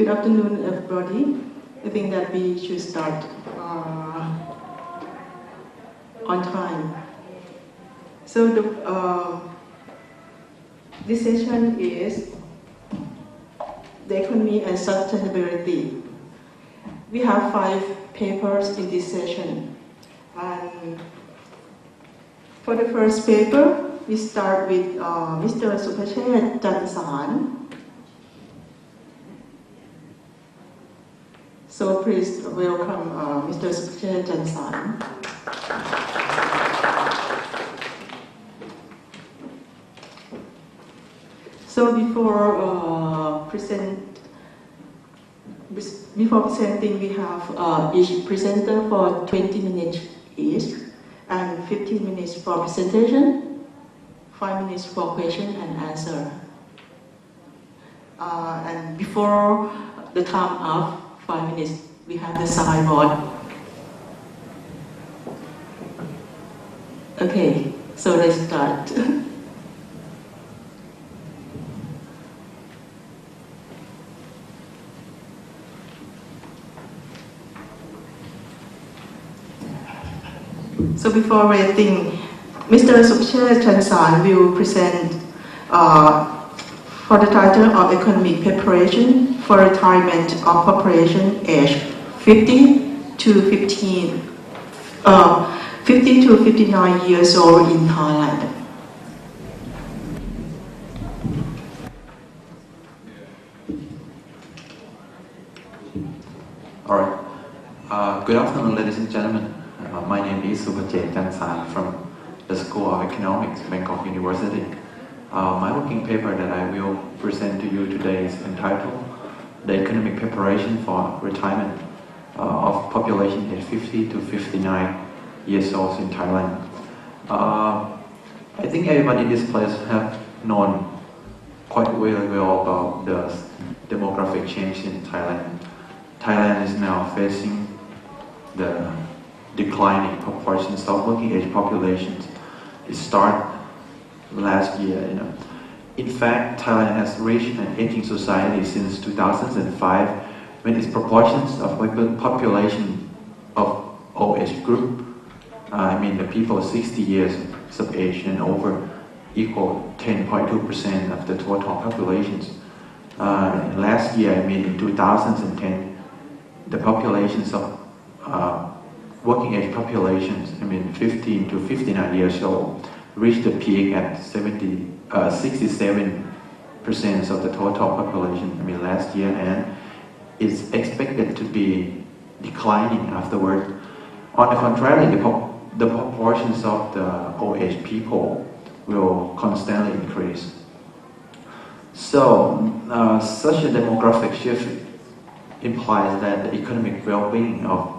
Good afternoon, everybody. I think that we should start on time. So this session is the economy and sustainability. We have 5 papers in this session. And for the first paper, we start with Mr. Supachet Jansan. So please welcome Mr. Supachet Jansan. So before presenting, we have each presenter for 20 minutes each, and 15 minutes for presentation, 5 minutes for question and answer. And before the time of 5 minutes, we have the sideboard. Okay, so let's start. So before waiting, Mr. Supachet Jansan will present for the title of Economic Preparation for Retirement of Population aged 50 to 59 years old in Thailand. All right. Good afternoon, ladies and gentlemen. My name is Supachet Jansan from the School of Economics, Bangkok University. My working paper that I will present to you today is entitled The Economic Preparation for Retirement of Population aged 50 to 59 years old in Thailand. I think everybody in this place have known quite well about the demographic change in Thailand. Thailand is now facing the declining proportions of working age populations. It started last year. In fact, Thailand has reached an aging society since 2005, when its proportions of population of old age group, the people 60 years of age and over, equal 10.2% of the total populations. Last year, in 2010, the populations of working age populations, 15 to 59 years old, reached the peak at 67% of the total population last year, and is expected to be declining afterward. On the contrary, the proportions of the old age people will constantly increase. So, such a demographic shift implies that the economic well-being of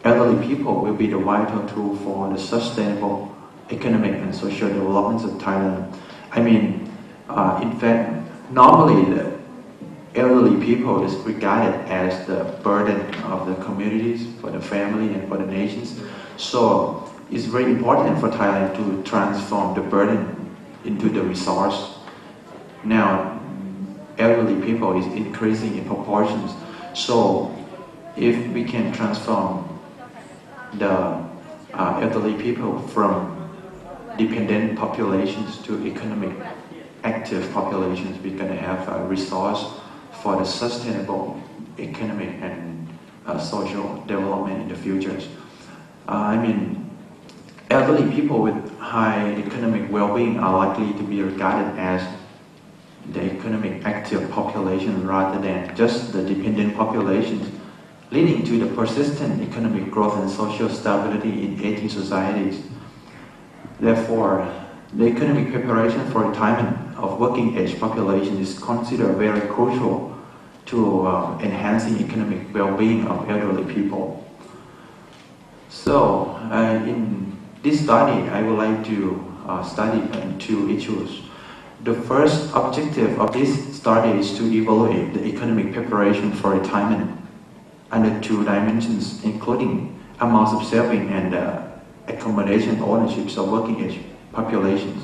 elderly people will be the vital tool for the sustainable economic and social developments of Thailand. In fact, normally the elderly people is regarded as the burden of the communities, for the family and for the nations. So it's very important for Thailand to transform the burden into the resource. Now, elderly people is increasing in proportions. So if we can transform the elderly people from dependent populations to economic active populations, we're going to have a resource for the sustainable economic and social development in the futures. Elderly people with high economic well-being are likely to be regarded as the economic active population rather than just the dependent populations, leading to the persistent economic growth and social stability in aging societies. Therefore, the economic preparation for retirement of working age population is considered very crucial to enhancing economic well-being of elderly people. So, in this study, I would like to study 2 issues. The first objective of this study is to evaluate the economic preparation for retirement under 2 dimensions, including amounts of saving and accommodation ownerships of working age populations.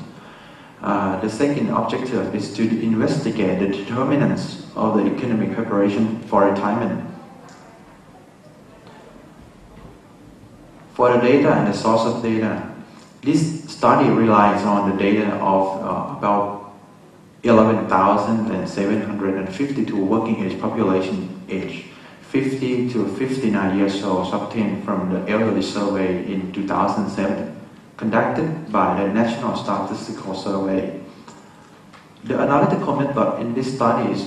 The second objective is to investigate the determinants of the economic preparation for retirement. For the data and the source of data, this study relies on the data of about 11,752 working age population aged 50 to 59 years old obtained from the elderly survey in 2007, conducted by the National Statistical Survey. The analytical method in this study is,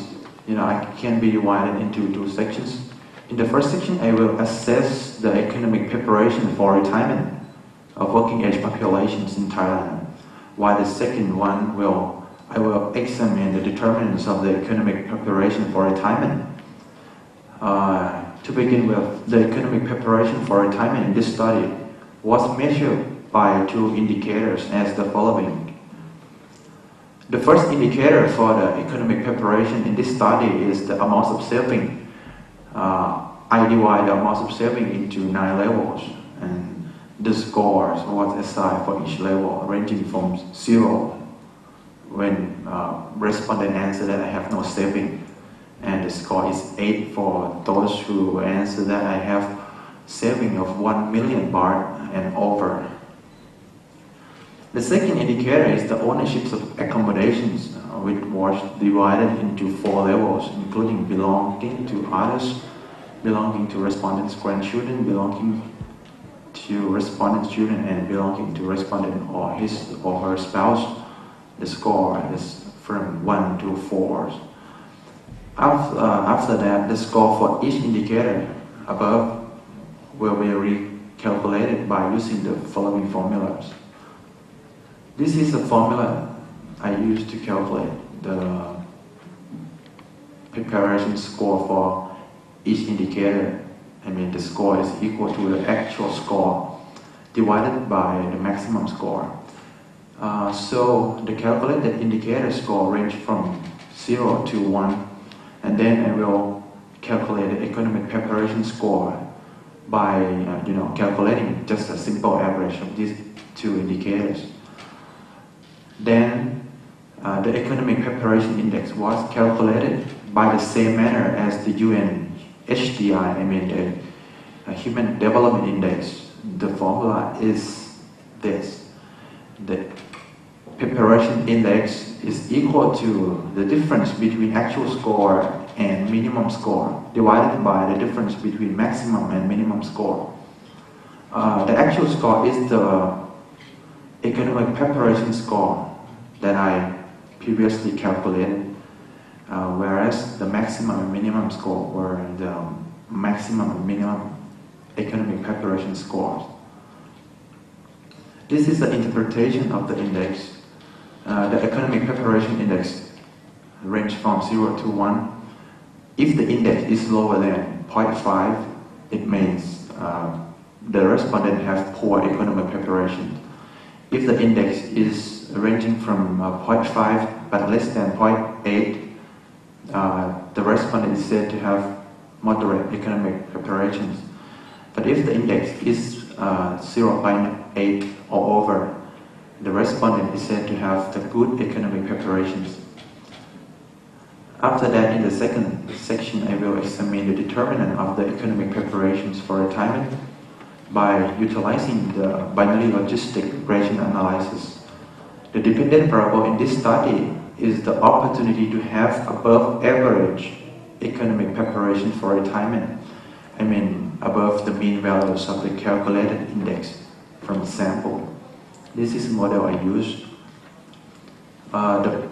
can be divided into two sections. In the first section, I will assess the economic preparation for retirement of working age populations in Thailand, while the second one I will examine the determinants of the economic preparation for retirement. To begin with, the economic preparation for retirement in this study was measured by two indicators as the following. The first indicator for the economic preparation in this study is the amount of saving. I divide the amount of saving into 9 levels, and the scores was assigned for each level, ranging from 0 when respondent answered that I have no saving, and the score is 8 for those who answer that I have saving of 1 million baht and over. The second indicator is the ownership of accommodations, which was divided into 4 levels, including belonging to others, belonging to respondent's grandchildren, belonging to respondent's children, and belonging to respondent or his or her spouse. The score is from 1 to 4. After that, the score for each indicator above will be recalculated by using the following formulas. This is the formula I use to calculate the preparation score for each indicator. The score is equal to the actual score divided by the maximum score. So the calculated indicator score range from 0 to 1, and then I will calculate the economic preparation score by calculating just a simple average of these two indicators. Then the economic preparation index was calculated by the same manner as the UN HDI, the Human Development Index. The formula is this. The preparation index is equal to the difference between actual score and minimum score divided by the difference between maximum and minimum score. The actual score is the economic preparation score that I previously calculated, whereas the maximum and minimum score were the maximum and minimum economic preparation scores. This is the interpretation of the index. The economic preparation index range from 0 to 1. If the index is lower than 0.5, it means the respondent have poor economic preparation. If the index is ranging from 0.5 but less than 0.8, the respondent is said to have moderate economic preparations. But if the index is 0.8 or over, the respondent is said to have the good economic preparations. After that, in the second section, I will examine the determinant of the economic preparations for retirement by utilizing the binary logistic regression analysis. The dependent variable in this study is the opportunity to have above average economic preparation for retirement. Above the mean values of the calculated index from the sample. This is the model I used. The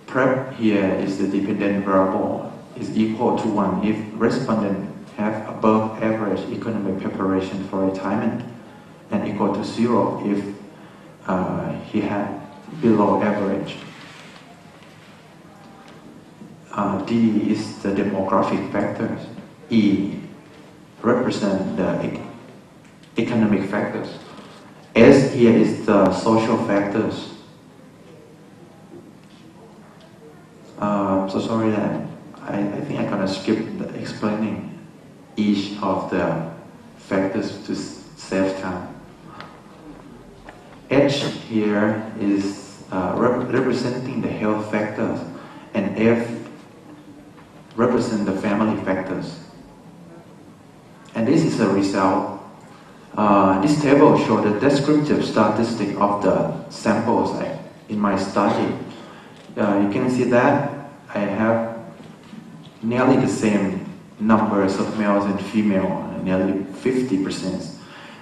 prep here is the dependent variable is equal to 1 if respondent have above average economic preparation for retirement, and equal to 0 if he had below average. D is the demographic factors. E represent the economic factors. S here is the social factors. So sorry that I think I'm gonna skip explaining each of the factors to save time. H here is representing the health factors, and F represent the family factors. And this is a result. This table shows the descriptive statistic of the samples in my study. You can see that I have nearly the same numbers of males and female, nearly 50%.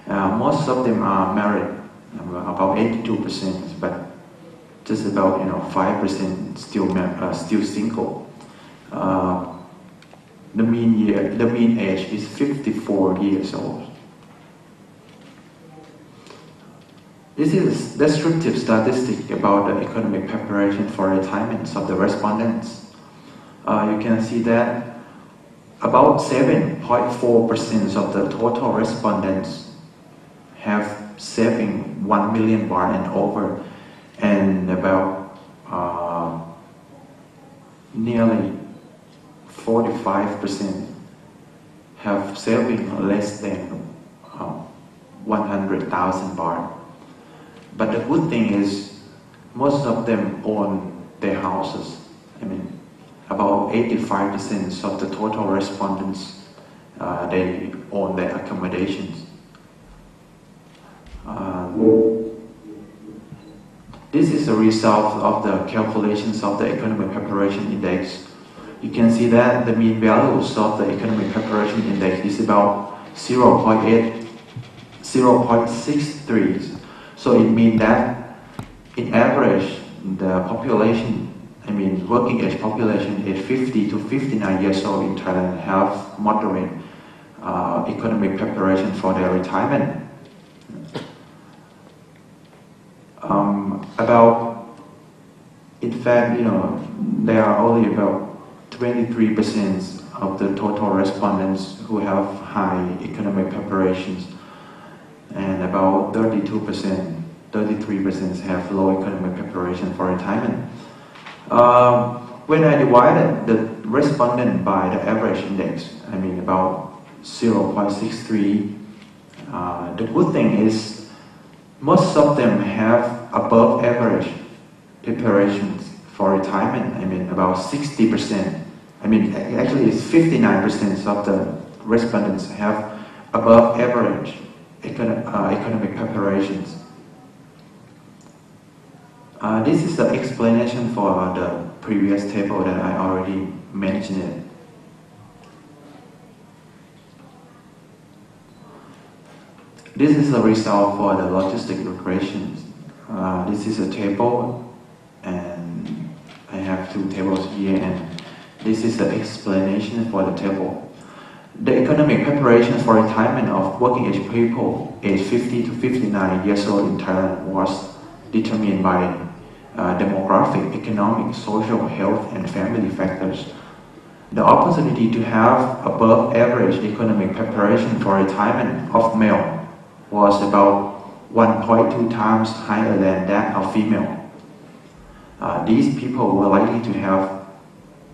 Most of them are married, about 82%, but just about 5% still single. The mean age is 54 years old. This is descriptive statistic about the economic preparation for retirement of the respondents. You can see that about 7.4% of the total respondents have saving 1 million baht and over, and about nearly 45% have saving less than 100,000 baht. But the good thing is, most of them own their houses. About 85% of the total respondents, they own their accommodations. This is a result of the calculations of the Economic Preparation Index. You can see that the mean values of the Economic Preparation Index is about 0.8, 0.63. So it means that, in average, the population, working age population is 50 to 59 years old in Thailand have moderate economic preparation for their retirement. In fact, there are only about 23% of the total respondents who have high economic preparations, and about 33% have low economic preparation for retirement. When I divided the respondent by the average index, about 0.63, the good thing is most of them have above average preparations for retirement. About 60%. Actually it's 59% of the respondents have above average economic preparations. This is the explanation for the previous table that I already mentioned. This is the result for the logistic regressions. This is a table, and I have two tables here, and this is the explanation for the table. The economic preparation for retirement of working age people aged 50 to 59 years old in Thailand was determined by demographic, economic, social, health, and family factors. The opportunity to have above average economic preparation for retirement of male was about 1.2 times higher than that of female. These people were likely to have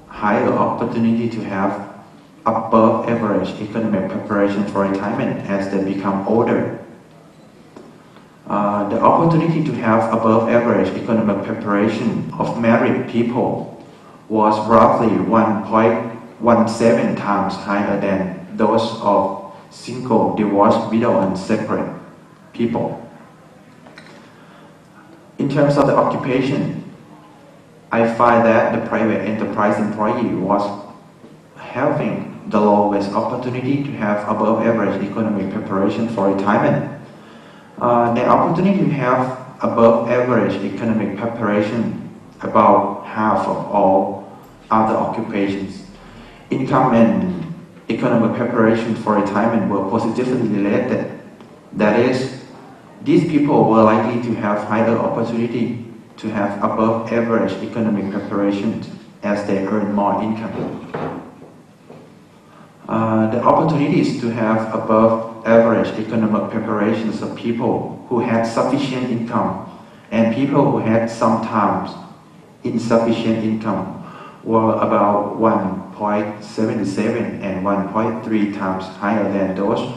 higher opportunity to have above average economic preparation for retirement as they become older. The opportunity to have above average economic preparation of married people was roughly 1.17 times higher than those of single, divorced, widow, and separate people. In terms of the occupation, I find that the private enterprise employee was having the lowest opportunity to have above average economic preparation for retirement. The opportunity to have above average economic preparation about half of all other occupations. Income and economic preparation for retirement were positively related. That is, these people were likely to have higher opportunity to have above average economic preparation as they earn more income. The opportunities to have above average economic preparations of people who had sufficient income and people who had sometimes insufficient income were about 1.77 and 1.3 times higher than those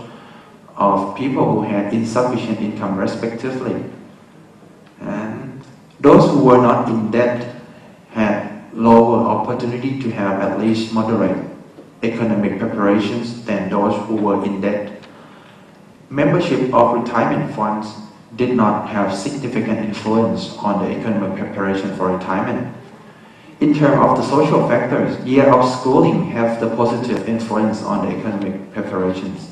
of people who had insufficient income respectively. And Those who were not in debt had lower opportunity to have at least moderate economic preparations than those who were in debt. Membership of retirement funds did not have significant influence on the economic preparation for retirement. In terms of the social factors, year of schooling have the positive influence on the economic preparations.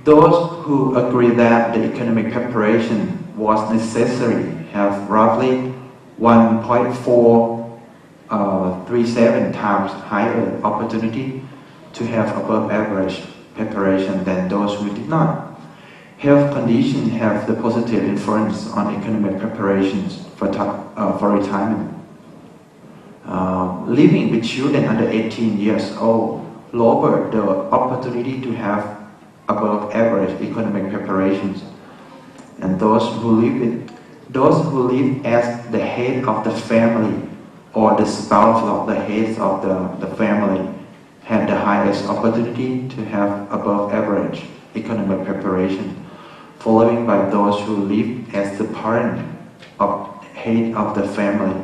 Those who agree that the economic preparation was necessary have roughly 1.437 times higher opportunity to have above average preparation than those who did not. Health conditions have the positive influence on economic preparations for retirement. Living with children under 18 years old lower the opportunity to have above average economic preparations. And those who live as the head of the family or the spouse of the head of the family had the highest opportunity to have above average economic preparation, following by those who live as the parent of head of the family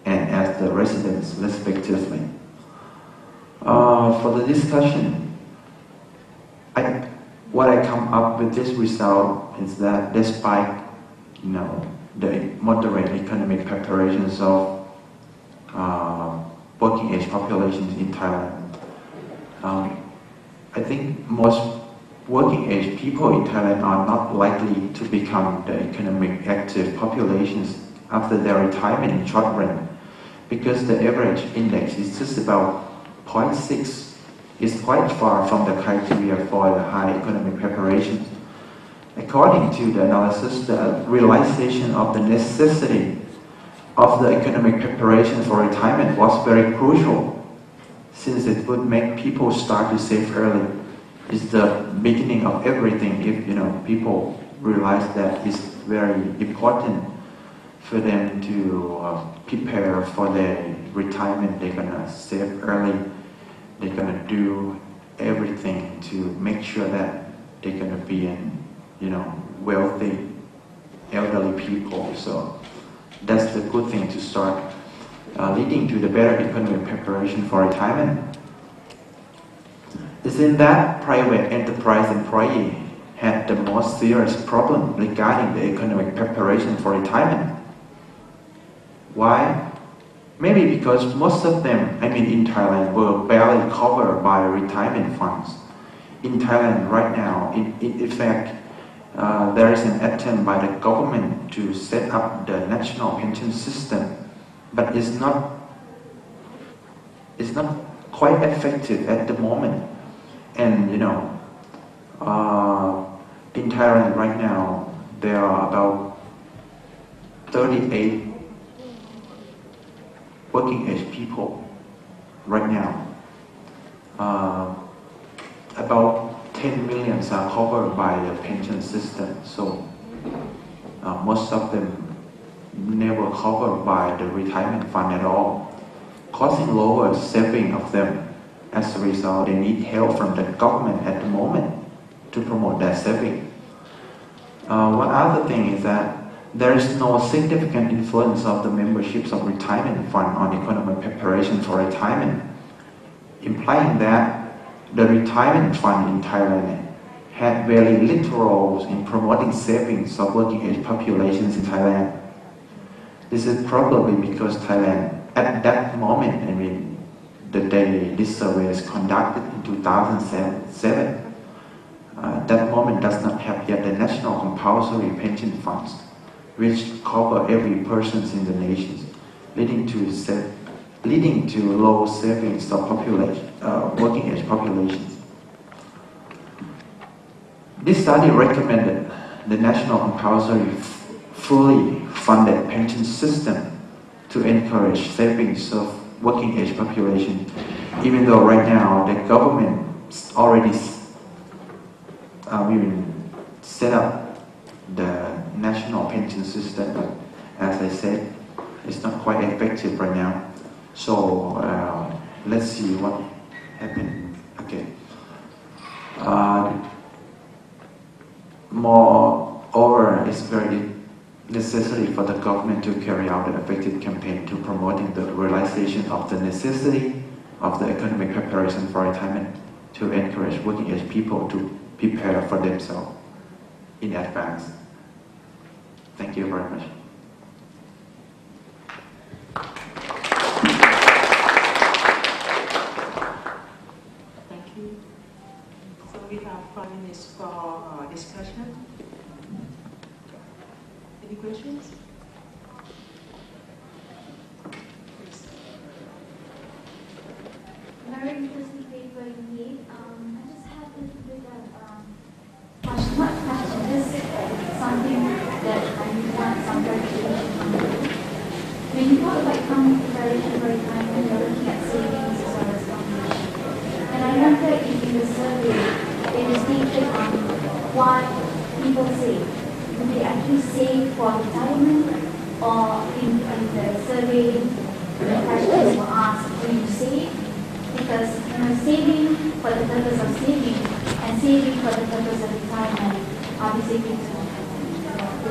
and as the residents respectively. For the discussion, what I come up with this result is that despite the moderate economic preparations of working age populations in Thailand, I think most working age people in Thailand are not likely to become the economic active populations after their retirement in short run, because the average index is just about 0.6. It's quite far from the criteria for the high economic preparations. According to the analysis, the realization of the necessity of the economic preparation for retirement was very crucial, since it would make people start to save early. It's the beginning of everything. If people realize that it's very important for them to prepare for their retirement, they're gonna save early. They're gonna do everything to make sure that they're gonna be wealthy elderly people. So that's the good thing to start, leading to the better economic preparation for retirement. Isn't that private enterprise employee had the most serious problem regarding the economic preparation for retirement? Why? Maybe because most of them, in Thailand, were barely covered by retirement funds. In Thailand right now, in fact, there is an attempt by the government to set up the national pension system, but it's not quite effective at the moment. And in Thailand right now, there are about 38 working age people right now. About 10 million are covered by the pension system, so most of them never covered by the retirement fund at all, causing lower saving of them. As a result, they need help from the government at the moment to promote that saving. One other thing is that there is no significant influence of the memberships of retirement fund on economic preparation for retirement, implying that the retirement fund in Thailand had very little roles in promoting savings of working age populations in Thailand. This is probably because Thailand, at that moment, the day this survey is conducted in 2007, that moment does not have yet the national compulsory pension funds, which cover every person in the nation, leading to low savings of working age populations. This study recommended the national compulsory fully funded pension system to encourage savings of working age population, even though right now the government already set up the national pension system, but as I said, it's not quite effective right now. So let's see what happened. Okay. Moreover, it's very necessary for the government to carry out an effective campaign to promoting the realization of the necessity of the economic preparation for retirement to encourage working age people to prepare for themselves in advance. Thank you very much. Thank you. So we have 5 minutes for discussion. Any questions? Please. Very interesting paper indeed. I just have a little bit of question. What question is something that I want some clarification on you. When you talk about economic preparation for retirement, you're looking at savings as well as foundation. And I wonder if in the survey it is stated on what people save. Do they actually save for retirement, or in the survey the questions were asked, do you save? Because saving for the purpose of saving and saving for the purpose of retirement are the same things.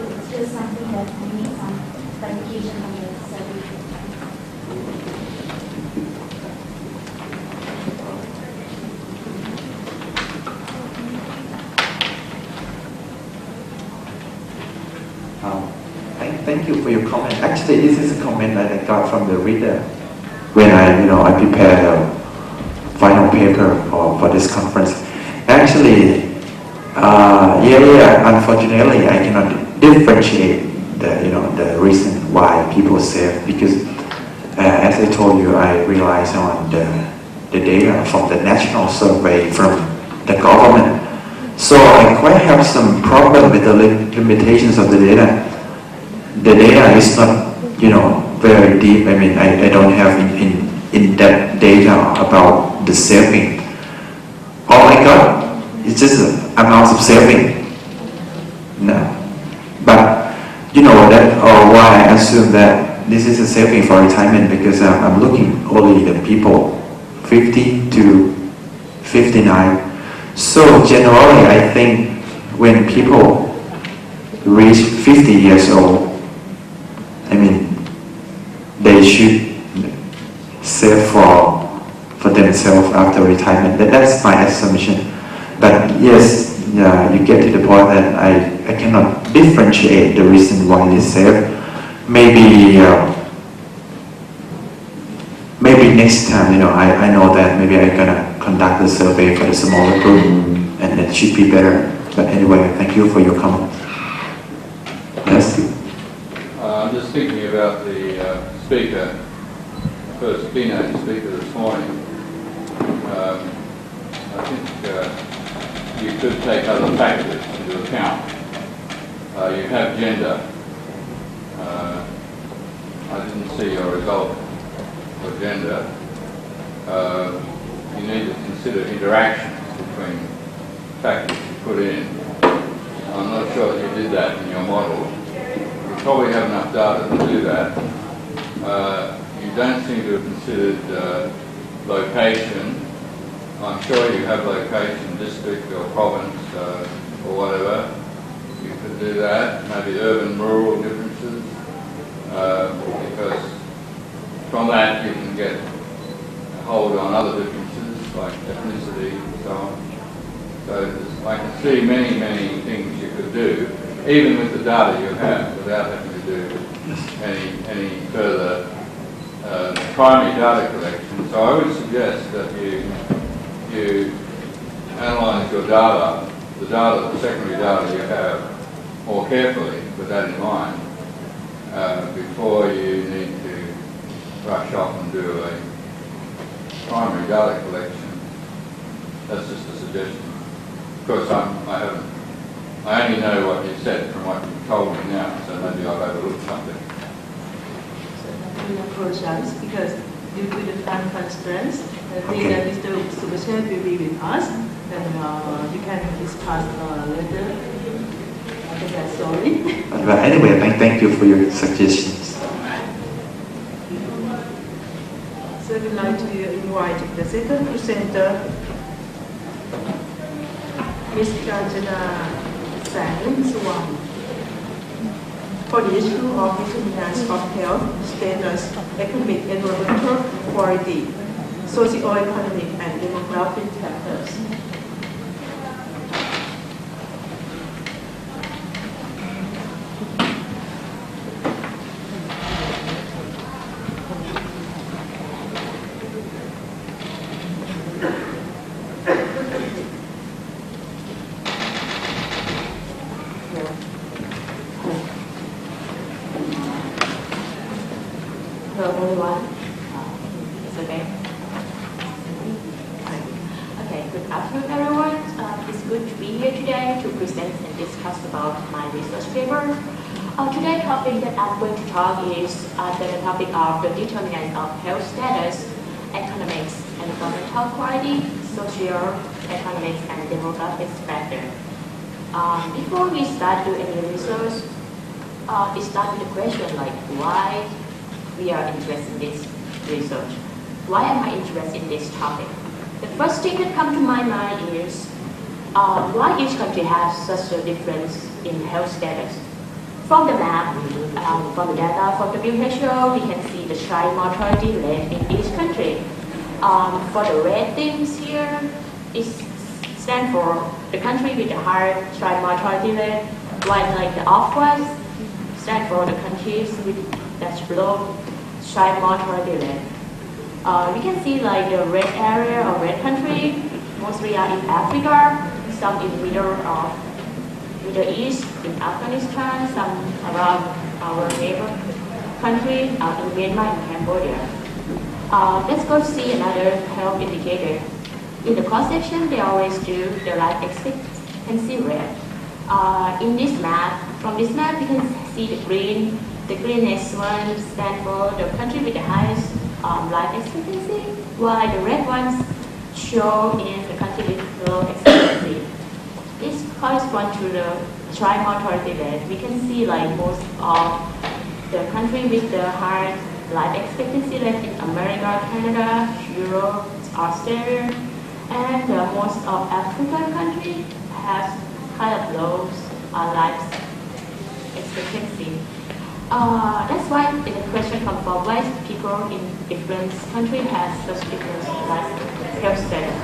It's just something that we need some clarification on the survey. Thank you for your comment. Actually, this is a comment that I got from the reader when I prepared a final paper for this conference. Actually, unfortunately, I cannot differentiate the reason why people save, because as I told you, I relies on the data from the national survey from the government. So I quite have some problem with the limitations of the data. The data is not, very deep. I mean, I don't have in-depth data about the saving. All I got is just amounts of saving. No. But, why I assume that this is a saving for retirement, because I'm looking only at people 50 to 59. So generally, I think when people reach 50 years old, they should save for themselves after retirement. That's my assumption. But yes, you get to the point that I cannot differentiate the reason why they save. Maybe next time, I know that maybe I'm gonna conduct the survey for the smaller group, and it should be better. But anyway, thank you for your comment. Yes. I'm just thinking about the speaker, first keynote speaker this morning. I think you could take other factors into account. You have gender. I didn't see your result for gender. You need to consider interactions between factors you put in. I'm not sure that you did that in your model. You probably have enough data to do that. You don't seem to have considered location. I'm sure you have location, district or province or whatever. You could do that, maybe urban-rural differences, because from that you can get a hold on other differences like ethnicity and so on. So I can see many, many things you could do, even with the data you have, without having to do any further primary data collection. So I would suggest that you analyse your data, the secondary data you have, more carefully with that in mind before you need to rush off and do a primary data collection. That's just a suggestion. Of course, I only know what you said from what you've told me now, so maybe I've overlooked something. We apologize because due to the time constraints, I think that Mr. Subachet will be with us, and you can discuss later. I think that's sorry. But anyway, thank you for your suggestions. So we'd like to invite the second presenter, Ms. Kanchana Sang Suwang. for the issue of determinants of health, status, economic, environmental, quality, socio-economic, and demographic factors. Hello everyone. It's okay. Okay, good afternoon everyone. It's good to be here today to present and discuss about my research paper. Today's topic that I'm going to talk is the topic of the determinants of health status, economics, environmental quality, social, economics, and demographics factors. Before we start doing any research, we start with the question like why we are interested in this research. Why am I interested in this topic? The first thing that comes to my mind is why each country has such a difference in health status. From the map, from the data from the WHO, we can see the child mortality rate in each country. For the red things here, it stands for the country with the higher child mortality rate, while like the off ones stand for the countries with that's below child mortality rate. We can see like the red area or red country, mostly are in Africa, some in Middle East, in Afghanistan, some around our neighbor country, in Myanmar and Cambodia. Let's go see another health indicator. In the cross section, they always do the life expectancy rate. In this map, from this map, you can see the green. The greenest one stands for the country with the highest life expectancy, while the red ones show in the country with low expectancy. This corresponds to the child mortality rate. We can see like most of the country with the highest life expectancy rate in America, Canada, Europe, Australia, and most of African countries has kind of low life expectancy. That's why the question comes from why people in different countries have such different health status.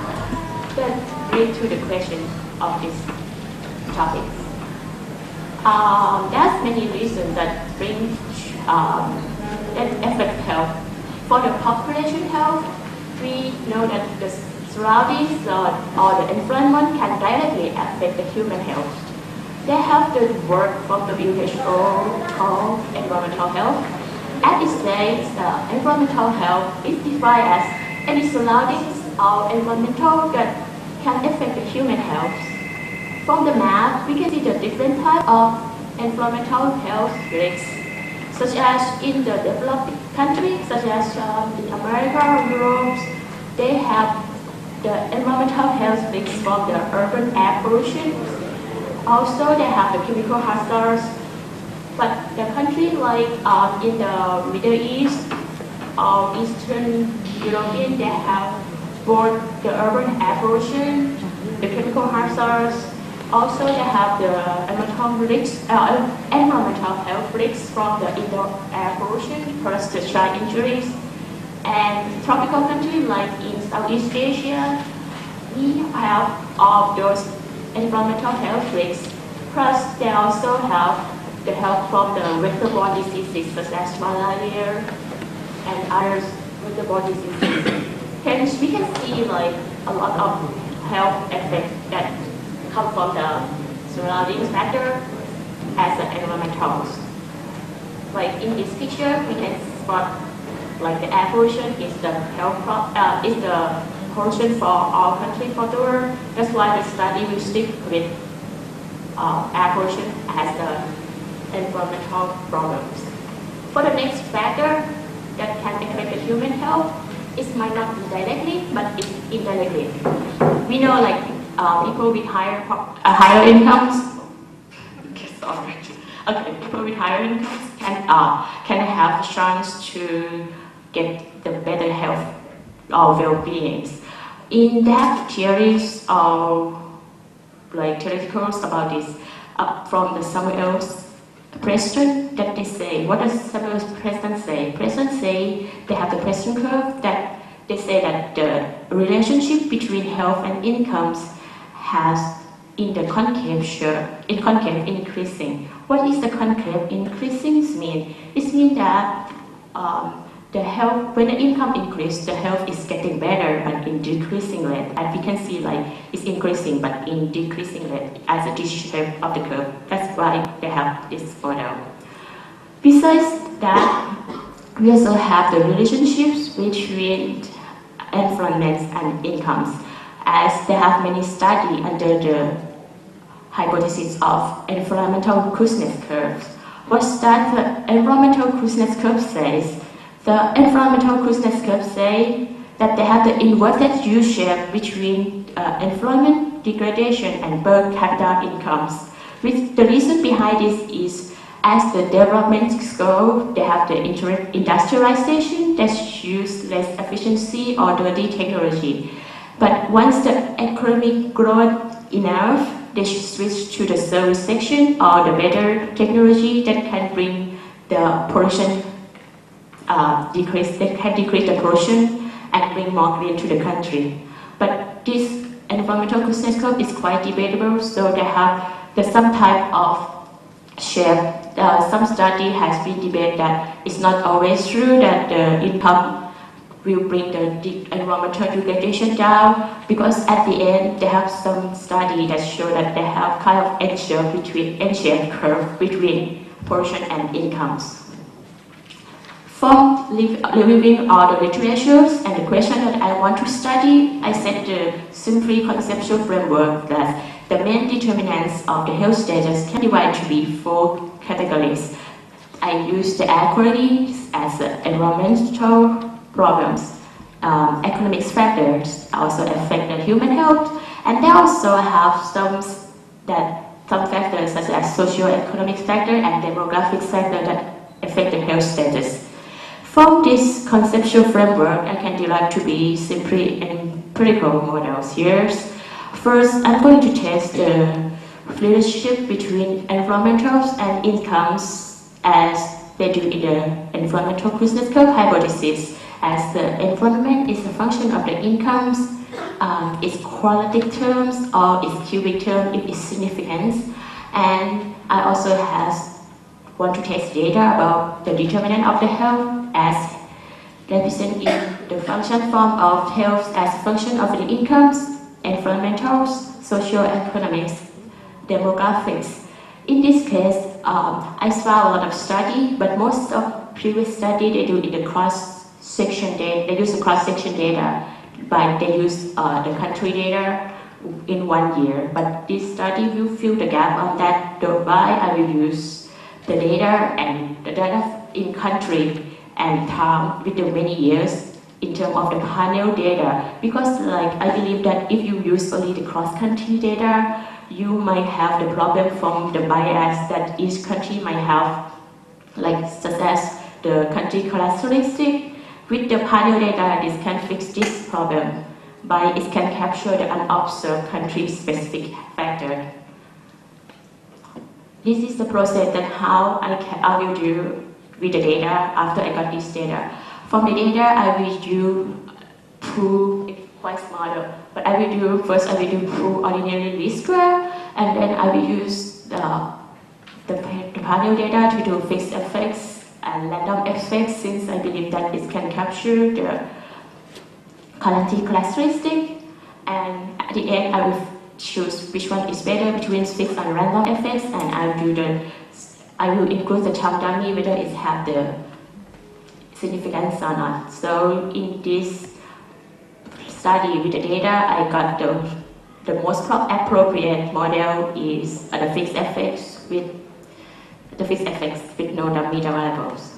That leads to the question of this topic. There's many reasons that bring that affect health. For the population health, we know that the surroundings or the environment can directly affect the human health. They have the word from the WHO called environmental health. As it says, environmental health is defined as any surroundings or environmental that can affect the human health. From the map, we can see the different types of environmental health risks, such as in the developed countries, such as in America, Europe, they have the environmental health risks from the urban air pollution. Also, they have the chemical hazards, but the countries like in the Middle East or Eastern European, they have both the urban air pollution, the chemical hazards. Also, they have the environmental health risks from the indoor air pollution, plus the child injuries. And tropical countries like in Southeast Asia, we have all those environmental health risks. Plus, they also have the help from the vector-borne diseases such as malaria and other vector-borne diseases. Hence, we can see like a lot of health effects that come from the surrounding factor as the environmentals. Like in this picture, we can spot like the air pollution is the is the pollution for all countries for the world. That's why the study will stick with air pollution as the environmental problems. For the next factor that can affect the human health, it might not be directly, but it's indirectly. We know like people with higher incomes. Sorry. Okay, people with higher incomes can have a chance to get the better health or well-being. In-depth theories or like theoreticals about this from the Samuels Preston that they say. What does the Preston say? Preston say they have the Preston curve that they say that the relationship between health and incomes has in the concave increasing. What is the concave increasing mean? It means that the health, when the income increase, the health is getting better but in decreasing rate. And we can see like it's increasing but in decreasing rate as a shape of the curve. That's why they have this model. Besides that, we also have the relationships between employment and incomes, as they have many studies under the hypothesis of environmental closeness curves. What does the environmental closeness curve says? The environmental closeness curve say that they have the inverted U-shape between employment, degradation, and per capita incomes. The reason behind this is as the development go, they have the industrialization that use less efficiency or dirty technology. But once the economy grows enough, they should switch to the service section or the better technology that can bring the pollution decrease. They can decrease the pollution and bring more green to the country. But this environmental closeness curve is quite debatable, so they have some type of shape. Some study has been debated that it's not always true that the income will bring the environmental degradation down, because at the end they have some study that show that they have kind of ancient curve between pollution and incomes. From reviewing all the literatures and the question that I want to study, I set the simply conceptual framework that the main determinants of the health status can divide to be 4 categories. I use the air quality as environmental problems. Economic factors also affect the human health, and they also have some factors such as socio-economic factor and demographic factor that affect the health status. From this conceptual framework, I can derive to be simply empirical models here. First, I'm going to test the relationship between environmentals and incomes as they do in the environmental closeness curve hypothesis, as the environment is a function of the incomes, its qualitative terms or its cubic term, its significance. And I also want to test data about the determinant of the health as represented in the function form of health as a function of the incomes, environmentals, socio-economics, demographics. In this case, I found a lot of study, but most of previous study they do in the cross-section data. They use the cross-section data, but they use the country data in 1 year. But this study will fill the gap on that, whereby I will use the data and the data in country and time with the many years in terms of the panel data, because I believe that if you use only the cross-country data, you might have the problem from the bias that each country might have, such as the country characteristic. With the panel data, this can fix this problem by it can capture the unobserved country-specific factor. This is the process that how I will do with the data after I got this data. From the data, I will do quite smaller, but I will do full ordinary least square, and then I will use the panel data to do fixed effects and random effects, since I believe that it can capture the quality characteristic, and at the end I will choose which one is better between fixed and random effects, and I will include the term dummy whether it have the significance or not. So in this study with the data, I got the most appropriate model is the fixed effects with no dummy variables.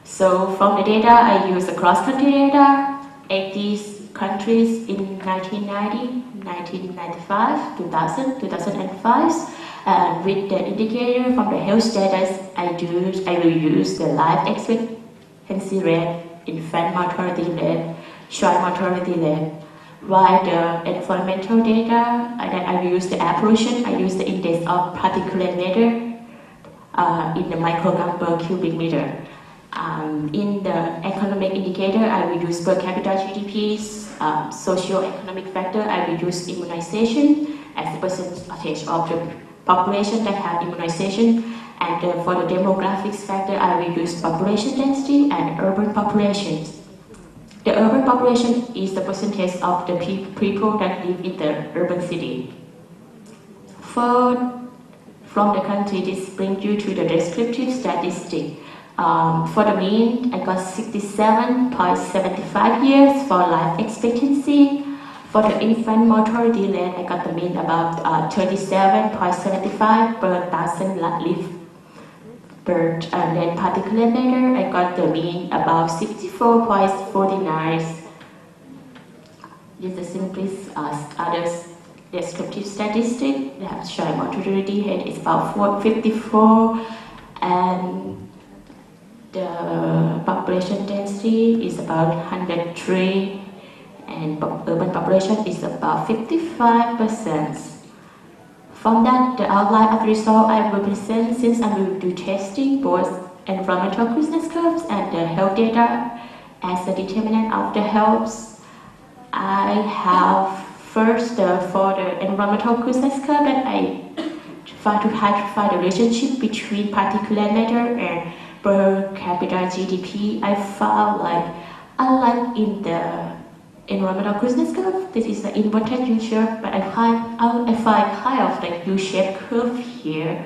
So from the data, I use the cross-country data, 80 countries in 1990, 1995, 2000, 2005. And with the indicator from the health status, I will use the life expectancy rate, infant mortality rate, child mortality rate. While the environmental data, I will use the air pollution, I use the index of particulate matter, in the microgram per cubic meter. In the economic indicator, I will use per capita GDPs, socio-economic factor, I will use immunization as the percentage of the population that have immunization, and for the demographics factor, I will use population density and urban populations. The urban population is the percentage of the people that live in the urban city. From the country, this brings you to the descriptive statistic. For the mean, I got 67.75 years for life expectancy. For the infant mortality rate, I got the mean about 37.75 per thousand live birth. And then particulate matter, I got the mean about 64.49. This is simply other descriptive statistic. The child mortality rate is about 54, and the population density is about 103, and urban population is about 55%. From that, the outline of the result I will present, since I will do testing both environmental closeness curves and the health data as the determinant of the health. I have first for the environmental closeness curve that I try to find the relationship between particulate matter and per capita GDP. I found unlike in the environmental closeness curve, this is the inverted U-shape, but I find kind of like U-shaped curve here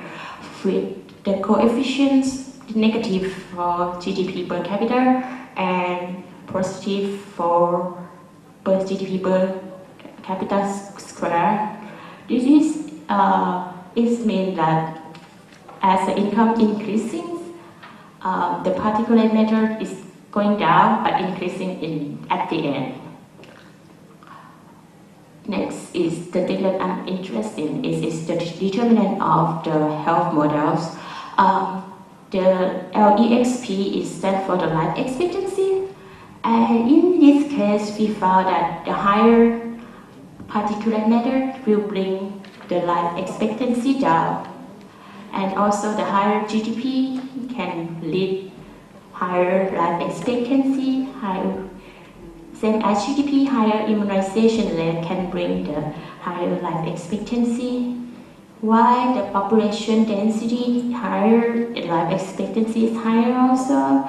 with the coefficients negative for GDP per capita and positive for per GDP per capita square. This is it means that as the income increasing, the particulate matter is going down but increasing at the end. Next is the thing that I'm interested in is the determinant of the health models. The LEXP is stand for the life expectancy, and in this case we found that the higher particulate matter will bring the life expectancy down, and also the higher GDP can lead higher life expectancy. Same as GDP, higher immunization rate can bring the higher life expectancy. While the population density higher, the life expectancy is higher also.